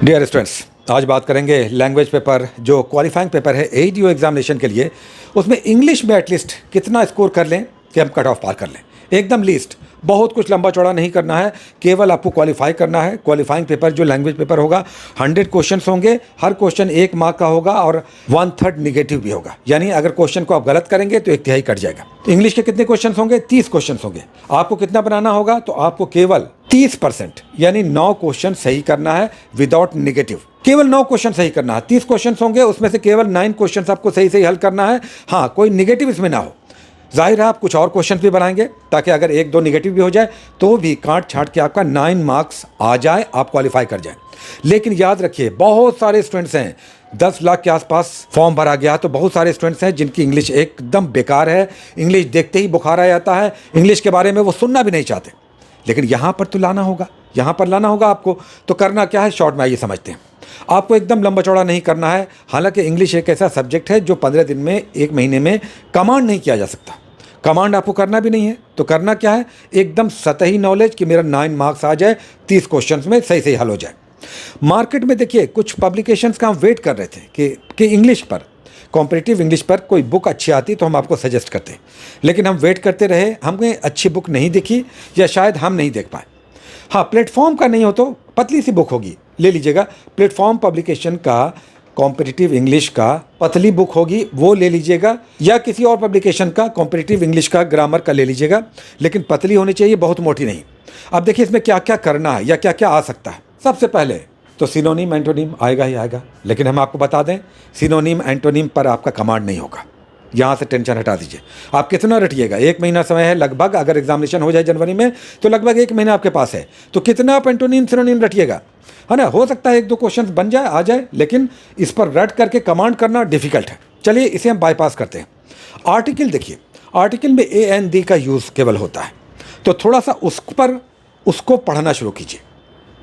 Dear students, आज बात करेंगे लैंग्वेज पेपर जो क्वालिफाइंग पेपर है एडीओ एग्जामिनेशन के लिए। उसमें इंग्लिश में एटलीस्ट कितना स्कोर कर लें कि हम कट ऑफ पार कर लें। एकदम लीस्ट, बहुत कुछ लंबा चौड़ा नहीं करना है, केवल आपको क्वालिफाई करना है। क्वालिफाइंग पेपर जो लैंग्वेज पेपर होगा 100 क्वेश्चंस होंगे, हर क्वेश्चन 1 मार्क का होगा और 1/3 निगेटिव भी होगा। यानी अगर क्वेश्चन को आप गलत करेंगे तो 1/3 कट जाएगा। तो इंग्लिश के कितने क्वेश्चन होंगे? 30 क्वेश्चन होंगे। आपको कितना बनाना होगा? तो आपको केवल 30% यानी 9 क्वेश्चन सही करना है विदाउट निगेटिव। केवल 9 क्वेश्चन सही करना है। 30 क्वेश्चन होंगे, उसमें से केवल 9 क्वेश्चन आपको सही सही हल करना है। हाँ, कोई निगेटिव इसमें ना हो। जाहिर है आप कुछ और क्वेश्चन भी बनाएंगे ताकि अगर 1-2 निगेटिव भी हो जाए तो भी काट छाट के आपका 9 मार्क्स आ जाए, आप क्वालिफाई कर जाए। लेकिन याद रखिए, बहुत सारे स्टूडेंट्स हैं, 10 लाख के आसपास फॉर्म भरा गया, तो बहुत सारे स्टूडेंट्स हैं जिनकी इंग्लिश एकदम बेकार है। इंग्लिश देखते ही बुखार आ जाता है, इंग्लिश के बारे में वो सुनना भी नहीं चाहते। लेकिन यहाँ पर तो लाना होगा, यहाँ पर लाना होगा आपको। तो करना क्या है, शॉर्ट में आइए समझते हैं। आपको एकदम लंबा चौड़ा नहीं करना है। हालांकि इंग्लिश एक ऐसा सब्जेक्ट है जो 15 दिन में, 1 महीने में कमांड नहीं किया जा सकता। कमांड आपको करना भी नहीं है। तो करना क्या है, एकदम सतही नॉलेज कि मेरा 9 मार्क्स आ जाए, 30 क्वेश्चंस में सही सही हल हो जाए। मार्केट में देखिए, कुछ पब्लिकेशंस का हम वेट कर रहे थे कि इंग्लिश पर, कॉम्पिटिटिव इंग्लिश पर कोई बुक अच्छी आती तो हम आपको सजेस्ट करते, लेकिन हम वेट करते रहे, हमें अच्छी बुक नहीं दिखी या शायद हम नहीं देख पाए। हाँ, प्लेटफॉर्म का नहीं हो तो पतली सी बुक होगी, ले लीजिएगा। प्लेटफॉर्म पब्लिकेशन का कॉम्पिटिटिव इंग्लिश का पतली बुक होगी, वो ले लीजिएगा, या किसी और पब्लिकेशन का कॉम्पिटिटिव इंग्लिश का ग्रामर का ले लीजिएगा, लेकिन पतली होनी चाहिए, बहुत मोटी नहीं। अब देखिए इसमें क्या क्या करना है या क्या क्या आ सकता है। सबसे पहले तो सिनोनिम एंटोनिम आएगा ही आएगा, लेकिन हम आपको बता दें सिनोनिम एंटोनिम पर आपका कमांड नहीं होगा। यहाँ से टेंशन हटा दीजिए। आप कितना रटिएगा? 1 महीना समय है लगभग। अगर एग्जामिनेशन हो जाए जनवरी में तो लगभग 1 महीना आपके पास है। तो कितना आप एंटोनिम सिनोनिम रटिएगा, है ना? हो सकता है 1-2 क्वेश्चन बन जाए, आ जाए, लेकिन इस पर रट करके कमांड करना डिफिकल्ट है। चलिए इसे हम बाईपास करते हैं। आर्टिकल देखिए, आर्टिकल में ए एन दी का यूज़ केवल होता है, तो थोड़ा सा उसको पढ़ना शुरू कीजिए,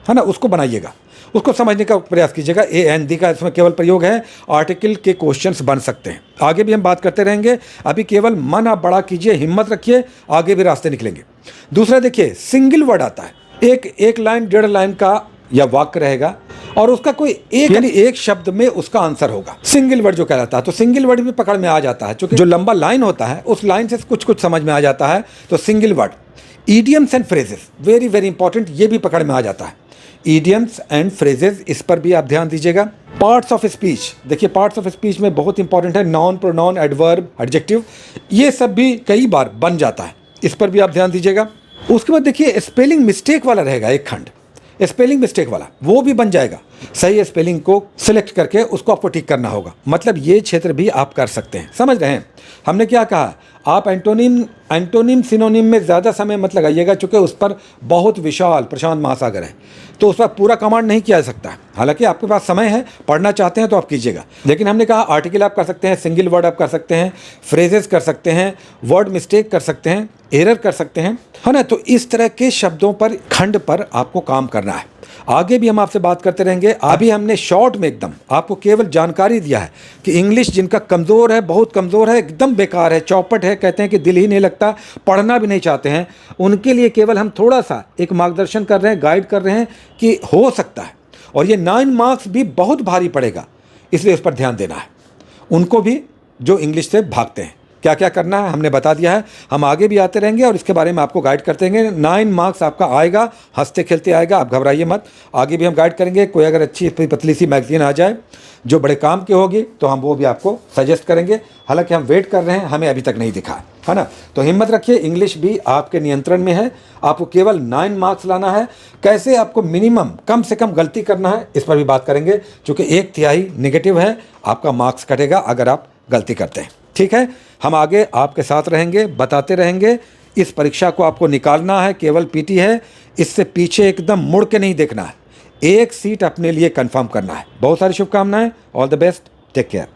है ना? उसको बनाइएगा, उसको समझने का प्रयास कीजिएगा। ए एन दी का इसमें केवल प्रयोग है। आर्टिकल के क्वेश्चंस बन सकते हैं, आगे भी हम बात करते रहेंगे। अभी केवल मन आप बड़ा कीजिए, हिम्मत रखिए, आगे भी रास्ते निकलेंगे। दूसरा देखिए, सिंगल वर्ड आता है, एक लाइन 1.5 लाइन का या वाक्य रहेगा और उसका कोई एक यानी एक शब्द में उसका आंसर होगा, सिंगल वर्ड जो कहलाता है। तो सिंगल वर्ड भी पकड़ में आ जाता है, क्योंकि जो लंबा लाइन होता है उस लाइन से कुछ समझ में आ जाता है। तो single word, idioms and phrases, very very important, ये भी पकड़ में आ जाता है। ईडियम्स एंड फ्रेजेस, इस पर भी आप ध्यान दीजिएगा। पार्ट्स ऑफ स्पीच, देखिए पार्ट्स ऑफ स्पीच में बहुत इंपॉर्टेंट है, नाउन, प्रोनाउन, एडवर्ब, एडजेक्टिव, ये सब भी कई बार बन जाता है, इस पर भी आप ध्यान दीजिएगा। उसके बाद देखिए स्पेलिंग मिस्टेक वाला रहेगा एक खंड, स्पेलिंग मिस्टेक वाला, वो भी बन जाएगा। सही स्पेलिंग को सिलेक्ट करके उसको आपको ठीक करना होगा। मतलब ये क्षेत्र भी आप कर सकते हैं, समझ रहे हैं? हमने क्या कहा, आप एंटोनिम सिनोनिम में ज़्यादा समय मत लगाइएगा, चूँकि उस पर बहुत विशाल प्रशांत महासागर है, तो उस पर पूरा कमांड नहीं किया जा सकता। हालांकि आपके पास समय है, पढ़ना चाहते हैं तो आप कीजिएगा। लेकिन हमने कहा आर्टिकल आप कर सकते हैं, सिंगल वर्ड आप कर सकते हैं, फ्रेजेस कर सकते हैं, वर्ड मिस्टेक कर सकते हैं, एरर कर सकते हैं, है ना? तो इस तरह के शब्दों पर, खंड पर आपको काम करना है। आगे भी हम आपसे बात करते रहेंगे। अभी हमने शॉर्ट में एकदम आपको केवल जानकारी दिया है कि इंग्लिश जिनका कमज़ोर है, बहुत कमज़ोर है, एकदम बेकार है, चौपट है, कहते हैं कि दिल ही नहीं लगता, पढ़ना भी नहीं चाहते हैं, उनके लिए केवल हम थोड़ा सा एक मार्गदर्शन कर रहे हैं, गाइड कर रहे हैं कि हो सकता है। और ये 9 मार्क्स भी बहुत भारी पड़ेगा, इसलिए उस पर ध्यान देना है। उनको भी जो इंग्लिश से भागते हैं, क्या क्या करना है हमने बता दिया है। हम आगे भी आते रहेंगे और इसके बारे में आपको गाइड करते रहेंगे। 9 मार्क्स आपका आएगा, हंसते खेलते आएगा, आप घबराइए मत। आगे भी हम गाइड करेंगे। कोई अगर अच्छी पतली सी मैगजीन आ जाए जो बड़े काम की होगी तो हम वो भी आपको सजेस्ट करेंगे। हालांकि हम वेट कर रहे हैं, हमें अभी तक नहीं दिखा, है ना? तो हिम्मत रखिए, इंग्लिश भी आपके नियंत्रण में है। आपको केवल 9 मार्क्स लाना है। कैसे आपको मिनिमम, कम से कम गलती करना है, इस पर भी बात करेंगे, चूँकि 1/3 निगेटिव है, आपका मार्क्स कटेगा अगर आप गलती करते हैं। ठीक है, हम आगे आपके साथ रहेंगे, बताते रहेंगे। इस परीक्षा को आपको निकालना है, केवल पीटी है, इससे पीछे एकदम मुड़ के नहीं देखना है, एक सीट अपने लिए कंफर्म करना है। बहुत सारी शुभकामनाएं, all the best, take care.